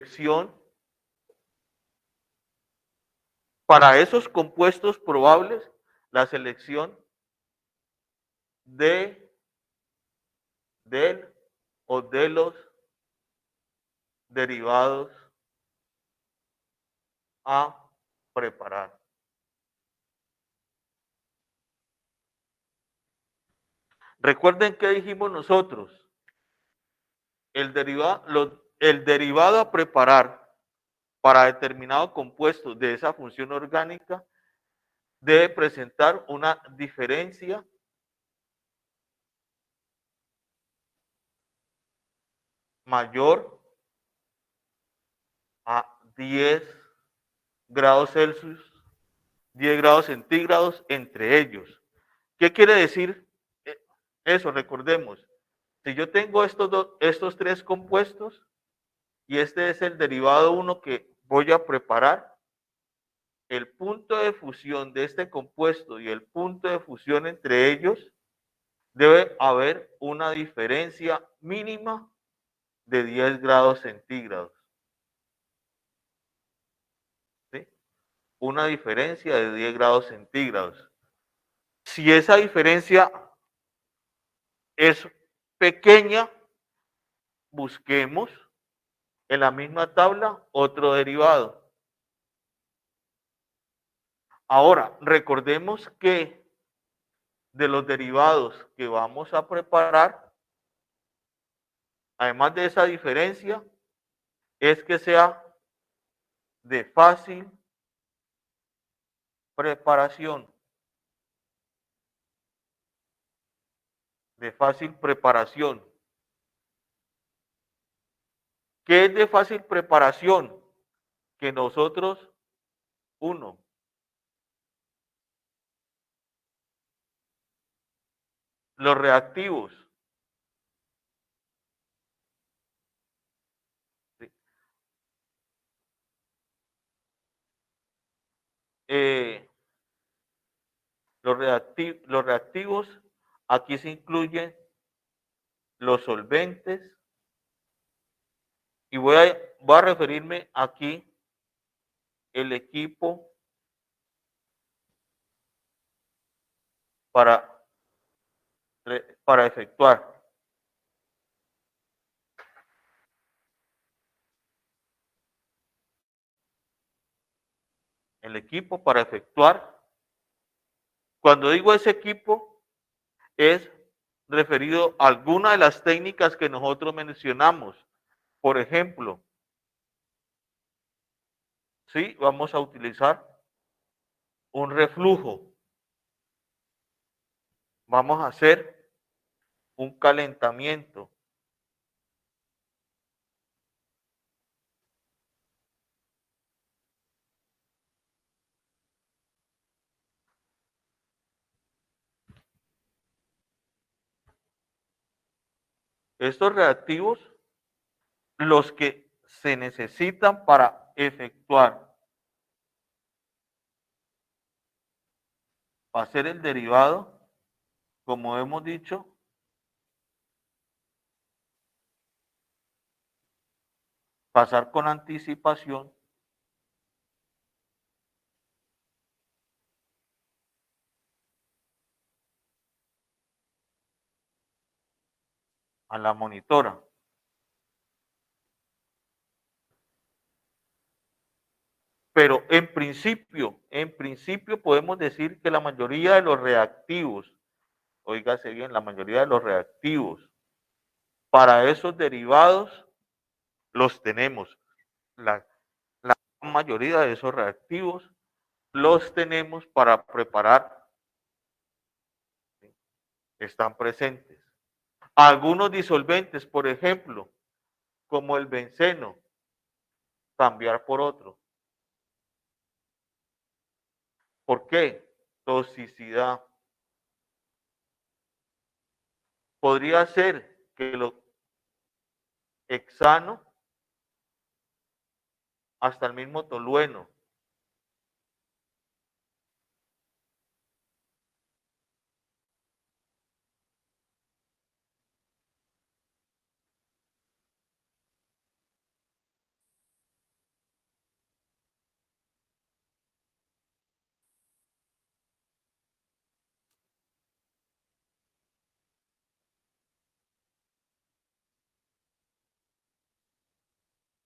selección para esos compuestos probables, la selección de, del o de los derivados a preparar. Recuerden que dijimos nosotros, el derivado a preparar para determinado compuesto de esa función orgánica debe presentar una diferencia mayor a 10 grados Celsius, 10 grados centígrados entre ellos. ¿Qué quiere decir eso? Recordemos, si yo tengo estos tres compuestos y este es el derivado 1 que voy a preparar, el punto de fusión de este compuesto y el punto de fusión entre ellos debe haber una diferencia mínima de 10 grados centígrados. ¿Sí? Una diferencia de 10 grados centígrados. Si esa diferencia es pequeña, busquemos en la misma tabla otro derivado. Ahora, recordemos que de los derivados que vamos a preparar, además de esa diferencia, es que sea de fácil preparación. De fácil preparación. ¿Qué es de fácil preparación? Que nosotros, uno, los reactivos, ¿sí? eh, los reactivos, aquí se incluyen los solventes, y voy a referirme aquí el equipo para, para efectuar. El equipo para efectuar. Cuando digo ese equipo, es referido a alguna de las técnicas que nosotros mencionamos. Por ejemplo, sí, vamos a utilizar un reflujo. Vamos a hacer un calentamiento. Estos reactivos, los que se necesitan para efectuar, para hacer el derivado, como hemos dicho, pasar con anticipación a la monitora. Pero en principio podemos decir que la mayoría de los reactivos, oígase bien, la mayoría de los reactivos para esos derivados los tenemos. La, la mayoría de esos reactivos los tenemos para preparar, ¿sí? Están presentes. Algunos disolventes, por ejemplo, como el benceno, cambiar por otro. ¿Por qué? Toxicidad. Podría ser que lo hexano hasta el mismo tolueno.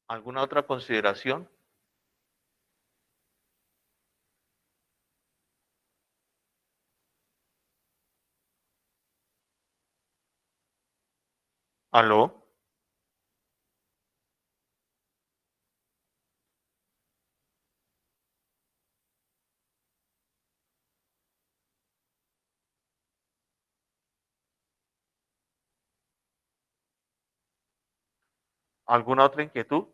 ¿Alguna otra consideración? ¿Aló? ¿Alguna otra inquietud?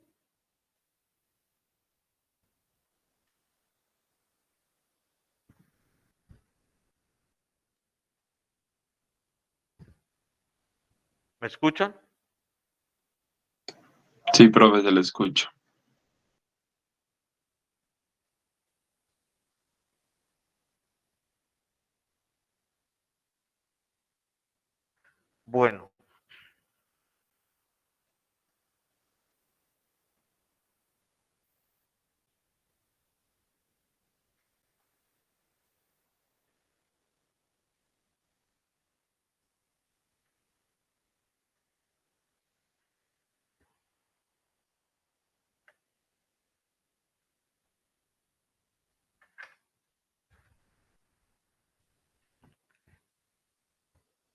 ¿Me escuchan? Sí, profe, se le escucho. Bueno,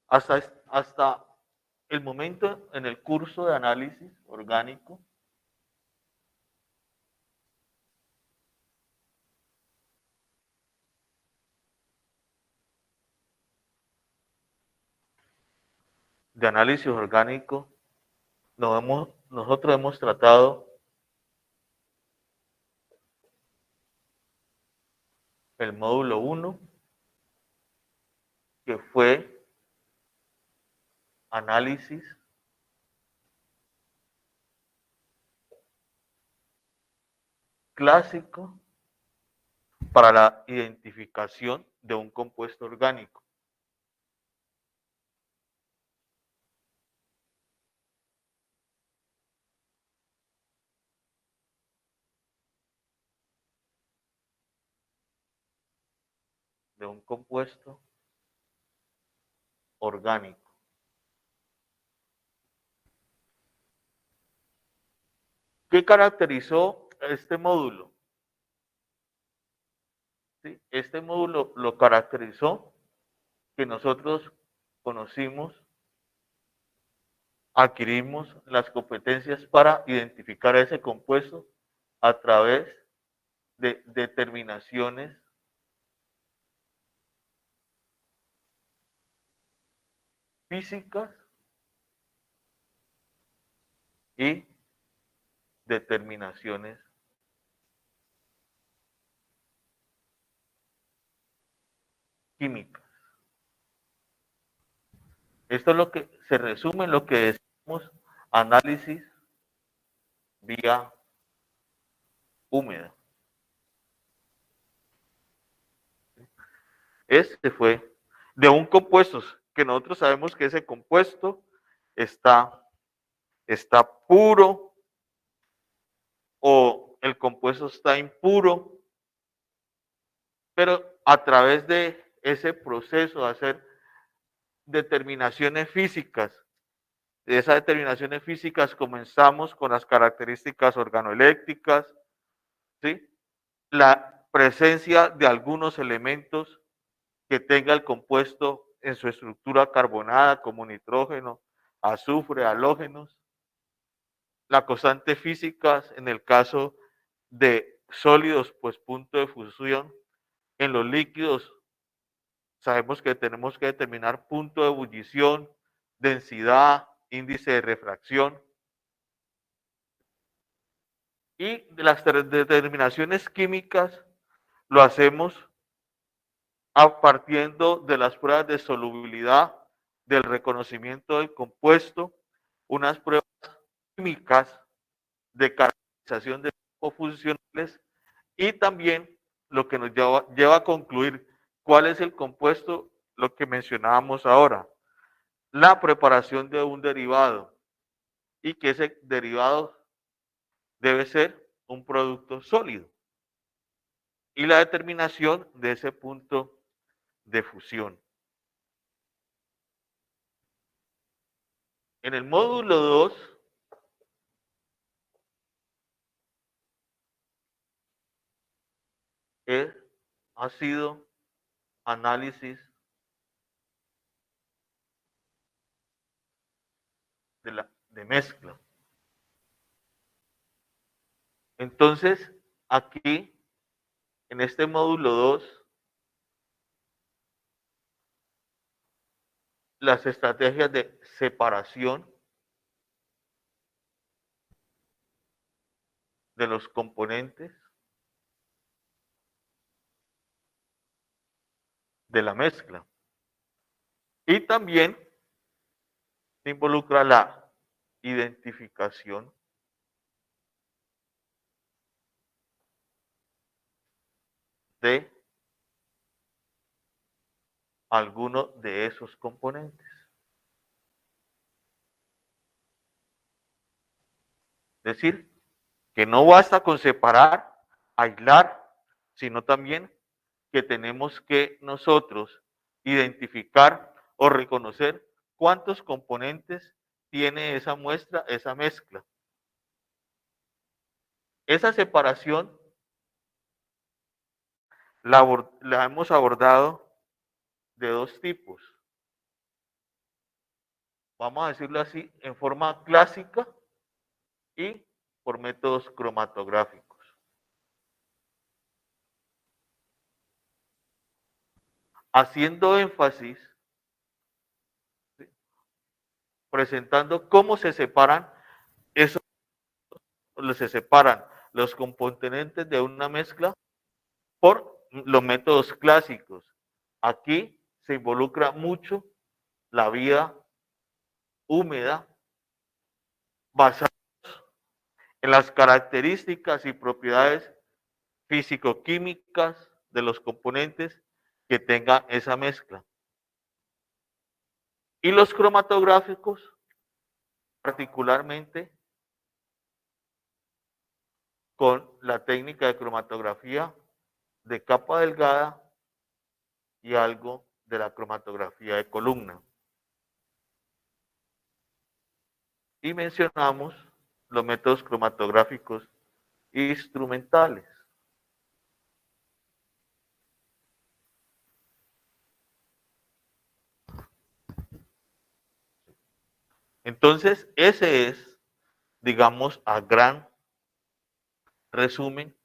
hasta el momento en el curso de análisis orgánico, nosotros hemos tratado el módulo uno, que fue análisis clásico para la identificación de un compuesto orgánico. De un compuesto orgánico. ¿Qué caracterizó este módulo? ¿Sí? Este módulo lo caracterizó que nosotros conocimos, adquirimos las competencias para identificar ese compuesto a través de determinaciones físicas y determinaciones químicas. Esto es lo que se resume en lo que decimos análisis vía húmeda. Este fue de un compuesto que nosotros sabemos que ese compuesto está, está puro o el compuesto está impuro, pero a través de ese proceso de hacer determinaciones físicas, de esas determinaciones físicas comenzamos con las características organoeléctricas, ¿sí? La presencia de algunos elementos que tenga el compuesto en su estructura carbonada, como nitrógeno, azufre, halógenos, la constante físicas en el caso de sólidos, pues punto de fusión. En los líquidos sabemos que tenemos que determinar punto de ebullición, densidad, índice de refracción. Y de las determinaciones químicas lo hacemos partiendo de las pruebas de solubilidad, del reconocimiento del compuesto, unas pruebas químicas de caracterización de grupos funcionales y también lo que nos lleva a concluir cuál es el compuesto, lo que mencionábamos ahora, la preparación de un derivado y que ese derivado debe ser un producto sólido y la determinación de ese punto de fusión. En el módulo 2 ha sido análisis de mezcla. Entonces, aquí, en este módulo 2, las estrategias de separación de los componentes de la mezcla. Y también involucra la identificación de alguno de esos componentes. Es decir, que no basta con separar, aislar, sino también que tenemos que nosotros identificar o reconocer cuántos componentes tiene esa muestra, esa mezcla. Esa separación la hemos abordado de dos tipos. Vamos a decirlo así, en forma clásica y por métodos cromatográficos. Haciendo énfasis, presentando cómo se separan esos, se separan los componentes de una mezcla por los métodos clásicos. Aquí se involucra mucho la vía húmeda basada en las características y propiedades físico-químicas de los componentes que tenga esa mezcla. Y los cromatográficos, particularmente con la técnica de cromatografía de capa delgada y algo de la cromatografía de columna. Y mencionamos los métodos cromatográficos instrumentales. Entonces, ese es, digamos, a gran resumen,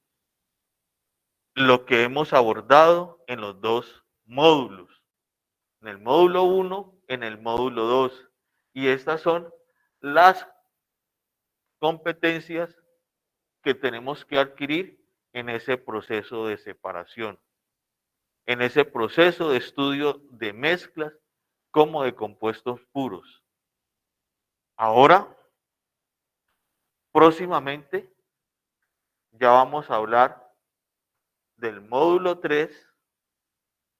lo que hemos abordado en los dos módulos, en el módulo 1, en el módulo 2. Y estas son las competencias que tenemos que adquirir en ese proceso de separación, en ese proceso de estudio de mezclas como de compuestos puros. Ahora, próximamente, ya vamos a hablar del módulo 3,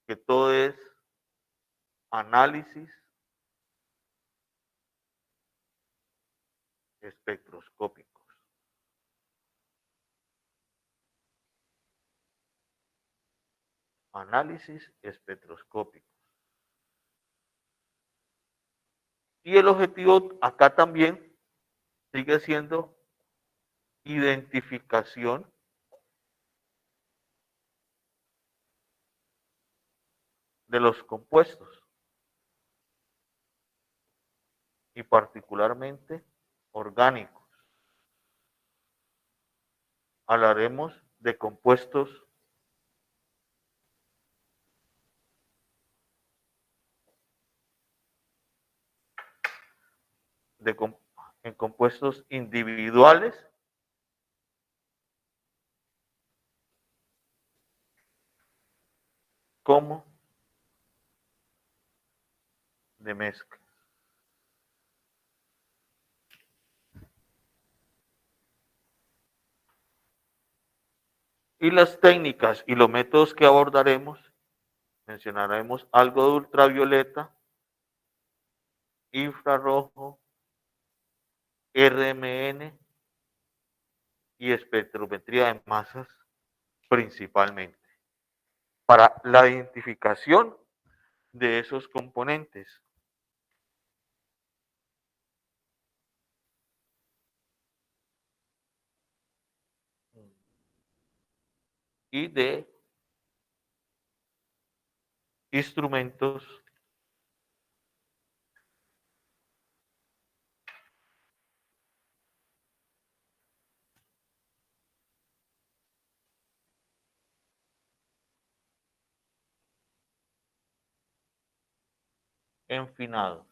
que todo es análisis espectroscópicos. Análisis espectroscópico. Y el objetivo acá también sigue siendo identificación de los compuestos y particularmente orgánicos. Hablaremos de compuestos de, en compuestos individuales como de mezcla. Y las técnicas y los métodos que abordaremos, mencionaremos algo de ultravioleta, infrarrojo, RMN y espectrometría de masas principalmente, para la identificación de esos componentes. Y de instrumentos enfinados.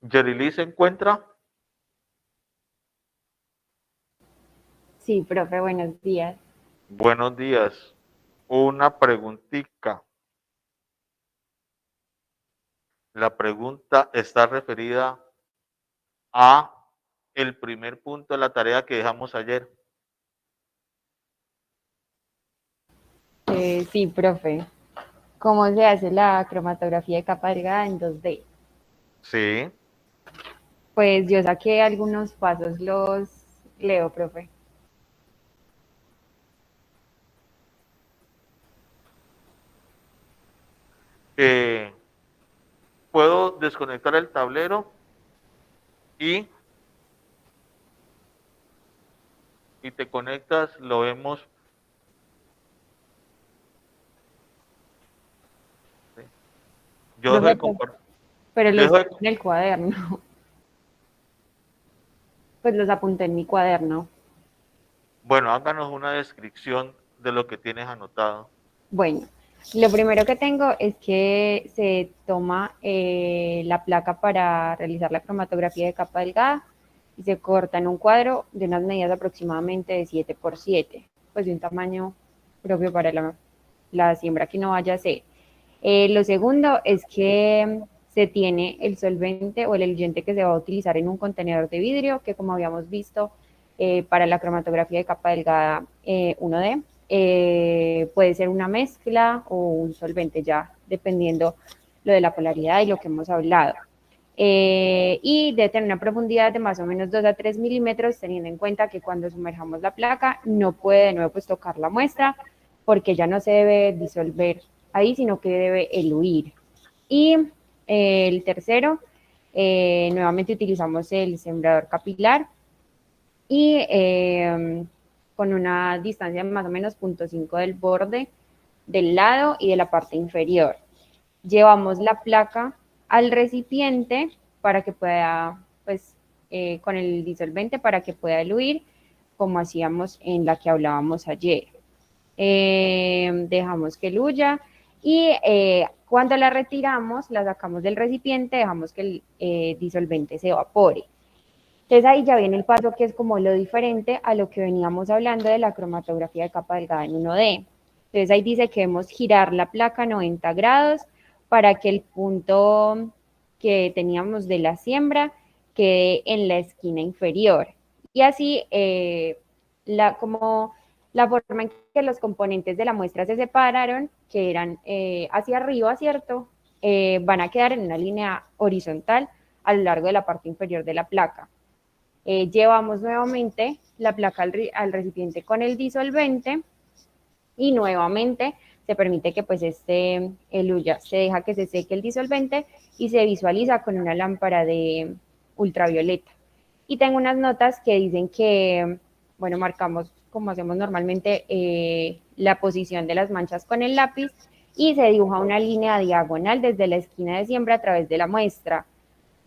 Yerili se encuentra. Sí, profe, buenos días. Buenos días. Una preguntita. La pregunta está referida a el primer punto de la tarea que dejamos ayer. Sí, profe. ¿Cómo se hace la cromatografía de capa delgada en 2D? Sí. Pues yo saqué algunos pasos, los leo, profe. Puedo desconectar el tablero y te conectas, lo vemos. ¿Sí? Yo dejo Profe, de compartir. pero los tengo en el cuaderno. Pues los apunté en mi cuaderno. Bueno, háganos una descripción de lo que tienes anotado. Bueno, lo primero que tengo es que se toma la placa para realizar la cromatografía de capa delgada y se corta en un cuadro de unas medidas aproximadamente de 7 por 7, pues de un tamaño propio para la siembra que no vaya a ser. Lo segundo es que se tiene el solvente o el eluyente que se va a utilizar en un contenedor de vidrio, que como habíamos visto para la cromatografía de capa delgada 1D, puede ser una mezcla o un solvente ya, dependiendo lo de la polaridad y lo que hemos hablado. Y debe tener una profundidad de más o menos 2 a 3 milímetros, teniendo en cuenta que cuando sumerjamos la placa no puede de nuevo pues tocar la muestra, porque ya no se debe disolver ahí, sino que debe eluir. Y el tercero, nuevamente utilizamos el sembrador capilar y con una distancia de más o menos 0.5 del borde del lado y de la parte inferior. Llevamos la placa al recipiente para que pueda, pues, con el disolvente para que pueda eluir, como hacíamos en la que hablábamos ayer. Dejamos que luya y cuando la retiramos, la sacamos del recipiente, dejamos que el disolvente se evapore. Entonces ahí ya viene el paso que es como lo diferente a lo que veníamos hablando de la cromatografía de capa delgada en 1D. Entonces ahí dice que debemos girar la placa 90 grados para que el punto que teníamos de la siembra quede en la esquina inferior. Y así, como la forma en que los componentes de la muestra se separaron, que eran hacia arriba, ¿cierto? Van a quedar en una línea horizontal a lo largo de la parte inferior de la placa. Llevamos nuevamente la placa al recipiente con el disolvente y nuevamente se permite que pues eluya, se deja que se seque el disolvente y se visualiza con una lámpara de ultravioleta. Y tengo unas notas que dicen que, bueno, marcamos como hacemos normalmente la posición de las manchas con el lápiz y se dibuja una línea diagonal desde la esquina de siembra a través de la muestra,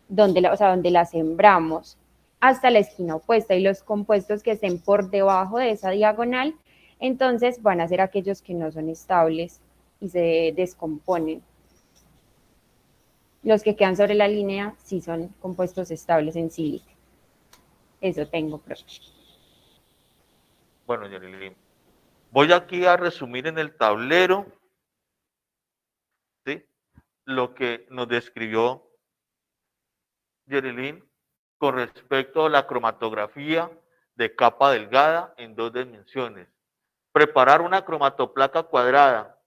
donde la sembramos hasta la esquina opuesta, y los compuestos que estén por debajo de esa diagonal, entonces van a ser aquellos que no son estables y se descomponen. Los que quedan sobre la línea sí son compuestos estables en sílice. Eso tengo, profe. Bueno, Yerili, Voy aquí a resumir en el tablero, ¿sí?, lo que nos describió Yerilyn con respecto a la cromatografía de capa delgada en 2 dimensiones. Preparar una cromatoplaca cuadrada,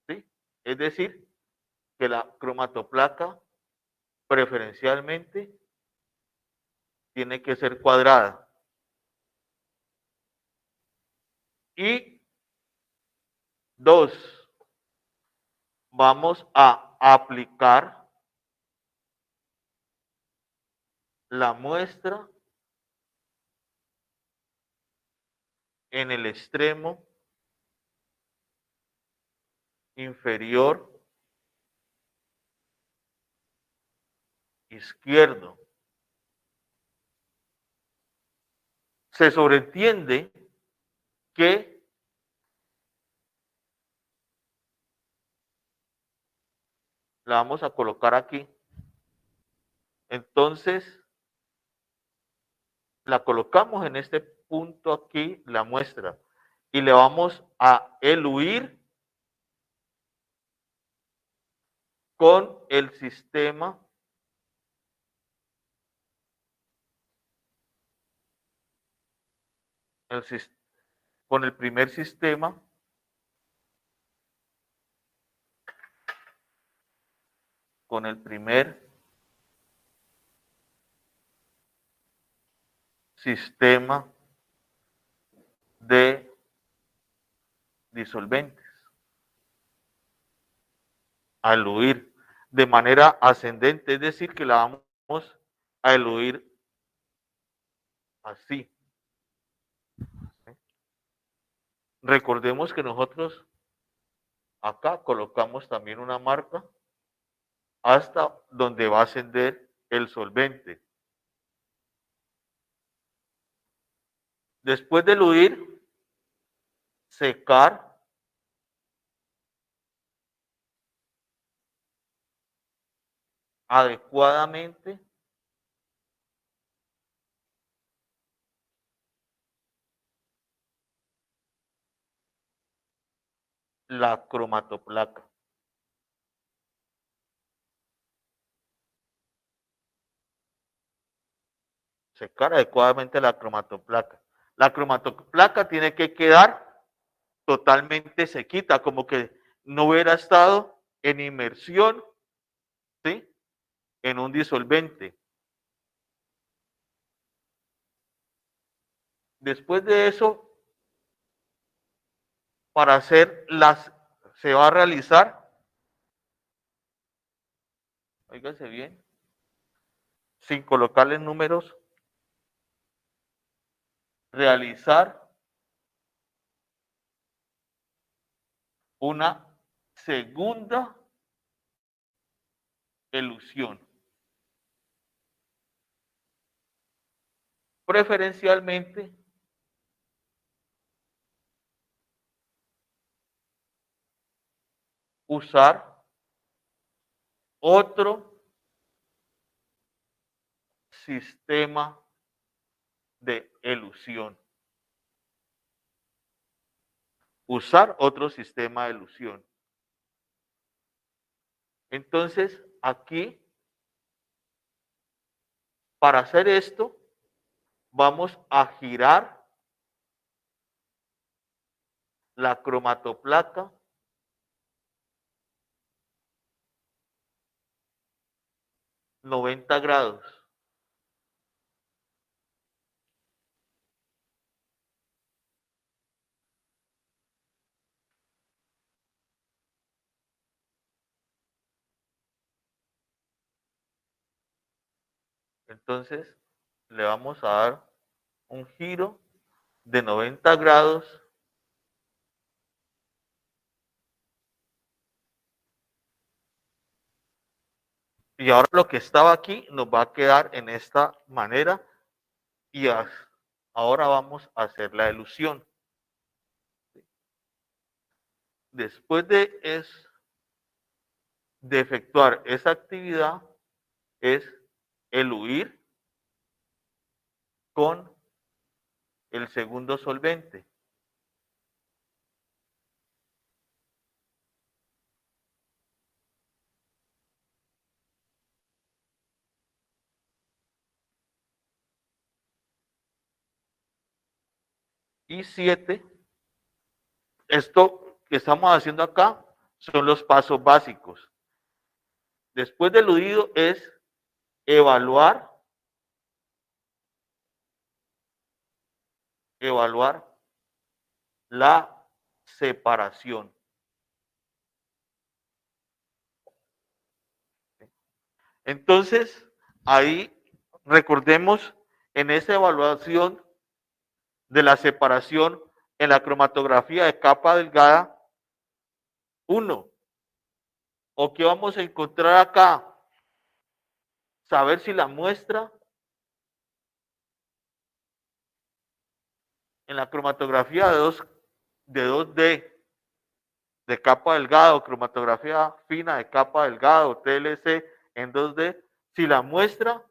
¿sí? Es decir, que la cromatoplaca preferencialmente tiene que ser cuadrada. Y 2, vamos a aplicar la muestra en el extremo inferior izquierdo. Se sobreentiende que la vamos a colocar aquí. Entonces, la colocamos en este punto aquí, la muestra, y le vamos a eluir con el sistema con el primer sistema de disolventes, a eluir de manera ascendente, es decir, que la vamos a eluir así. Recordemos que nosotros acá colocamos también una marca hasta donde va a ascender el solvente. Después de eluir, secar adecuadamente la cromatoplaca. Secar adecuadamente la cromatoplaca. La cromatoplaca tiene que quedar totalmente sequita, como que no hubiera estado en inmersión, ¿sí?, en un disolvente. Después de eso, para hacer se va a realizar, óigase bien, sin colocarle números, realizar una segunda elución. Preferencialmente usar otro sistema de elución. Usar otro sistema de elución. Entonces, aquí, para hacer esto, vamos a girar la cromatoplaca 90 grados. Entonces, le vamos a dar un giro de 90 grados y ahora lo que estaba aquí nos va a quedar en esta manera y ahora vamos a hacer la elución. Después de efectuar esa actividad es eluir con el segundo solvente. y 7. Esto que estamos haciendo acá son los pasos básicos. Después del ludido es evaluar la separación. Entonces, ahí recordemos en esa evaluación de la separación en la cromatografía de capa delgada, 1, o qué vamos a encontrar acá, saber si la muestra en la cromatografía de 2D de capa delgada o cromatografía fina de capa delgada o TLC en 2D, si la muestra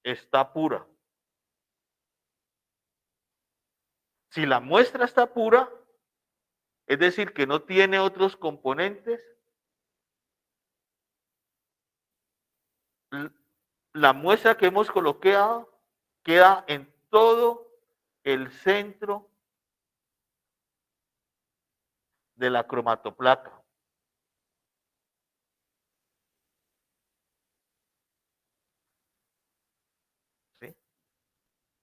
está pura. Si la muestra está pura, es decir, que no tiene otros componentes, la muestra que hemos colocado queda en todo el centro de la cromatoplaca. ¿Sí?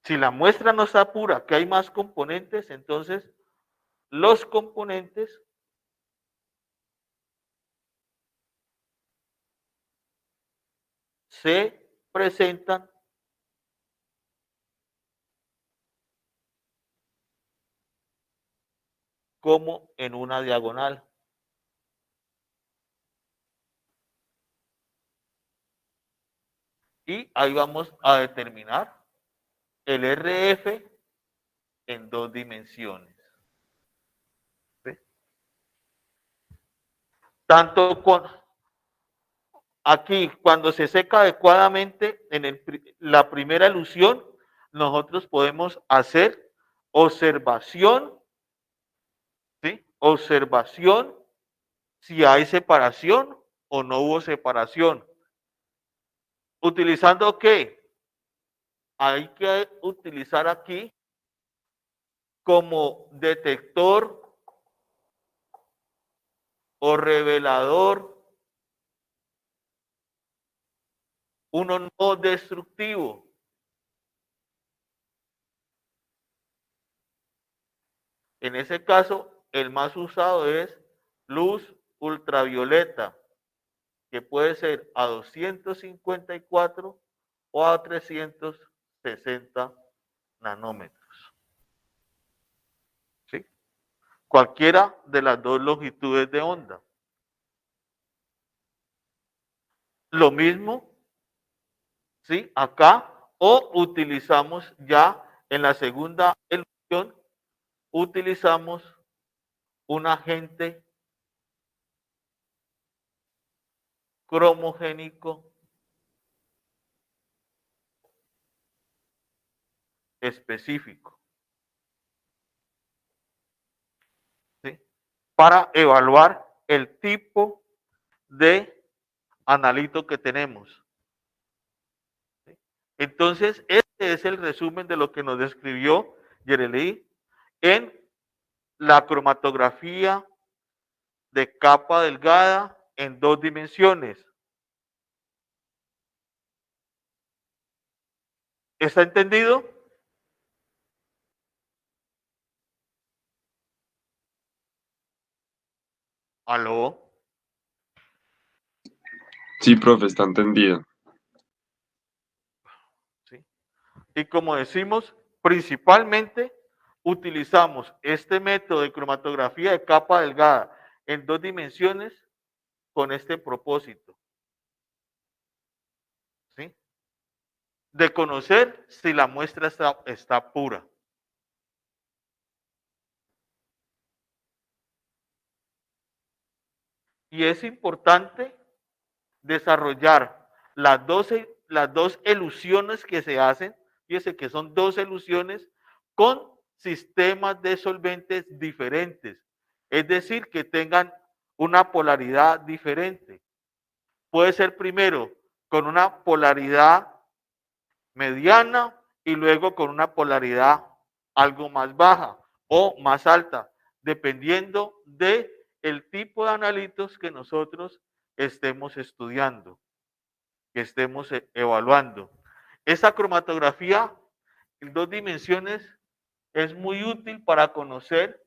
Si la muestra no está pura, que hay más componentes, entonces los componentes se presentan como en una diagonal. Y ahí vamos a determinar el RF en 2 dimensiones. ¿Sí? Tanto con aquí, cuando se seca adecuadamente en la primera elución, nosotros podemos hacer observación, ¿sí? Observación si hay separación o no hubo separación. ¿Utilizando qué? Hay que utilizar aquí como detector o revelador uno no destructivo. En ese caso, el más usado es luz ultravioleta, que puede ser a 254 o a 360 nanómetros. ¿Sí? Cualquiera de las dos longitudes de onda. Lo mismo, ¿sí? Acá, o utilizamos ya en la segunda elución, utilizamos un agente cromogénico específico, ¿sí? Para evaluar el tipo de analito que tenemos. ¿Sí? Entonces, este es el resumen de lo que nos describió Yereli en la cromatografía de capa delgada en 2 dimensiones. ¿Está entendido? ¿Aló? Sí, profe, está entendido. ¿Sí? Y como decimos, principalmente utilizamos este método de cromatografía de capa delgada en 2 dimensiones con este propósito, ¿sí? De conocer si la muestra está pura. Y es importante desarrollar las dos elusiones que se hacen, fíjense que son 2 elusiones con sistemas de solventes diferentes, es decir, que tengan una polaridad diferente. Puede ser primero con una polaridad mediana y luego con una polaridad algo más baja o más alta, dependiendo de el tipo de analitos que nosotros estemos estudiando, que estemos evaluando. Esa cromatografía en 2 dimensiones es muy útil para conocer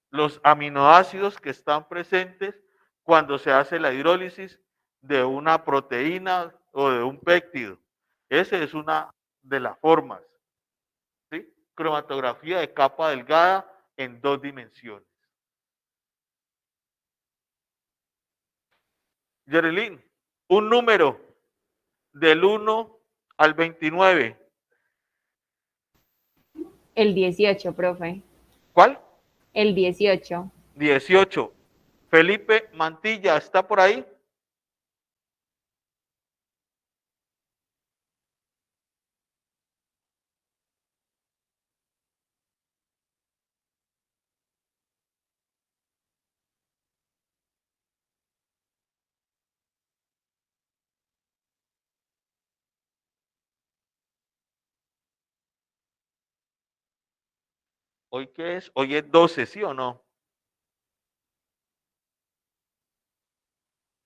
los aminoácidos que están presentes cuando se hace la hidrólisis de una proteína o de un péptido. Esa es una de las formas, ¿sí? Cromatografía de capa delgada en 2 dimensiones. Yerilyn, un número del 1 al 29. El 18, profe. ¿Cuál? El 18. 18. Felipe Mantilla, ¿está por ahí? ¿Hoy qué es? Hoy es 12, ¿sí o no?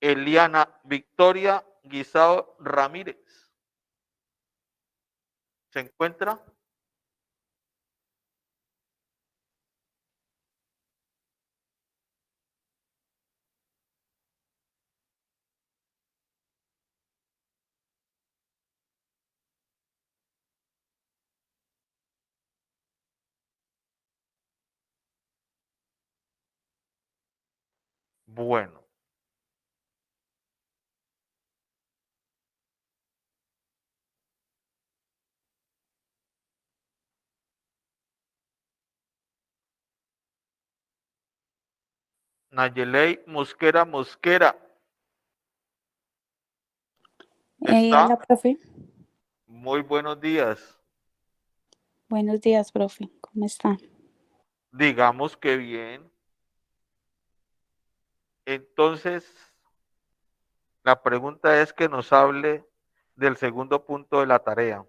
Eliana Victoria Guisao Ramírez. ¿Se encuentra? Bueno, Nayeley Mosquera Mosquera. Hola, ¿Está? profe. Muy buenos días. Buenos días, profe. ¿Cómo está? Digamos que bien. Entonces, la pregunta es que nos hable del segundo punto de la tarea.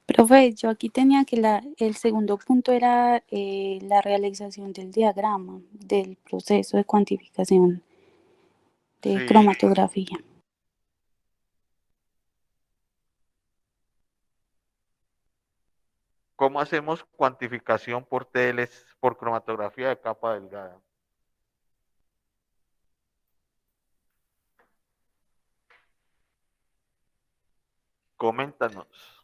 Profe, yo aquí tenía que el segundo punto era la realización del diagrama del proceso de cuantificación de Sí. cromatografía. ¿Cómo hacemos cuantificación por TLS, por cromatografía de capa delgada? Coméntanos.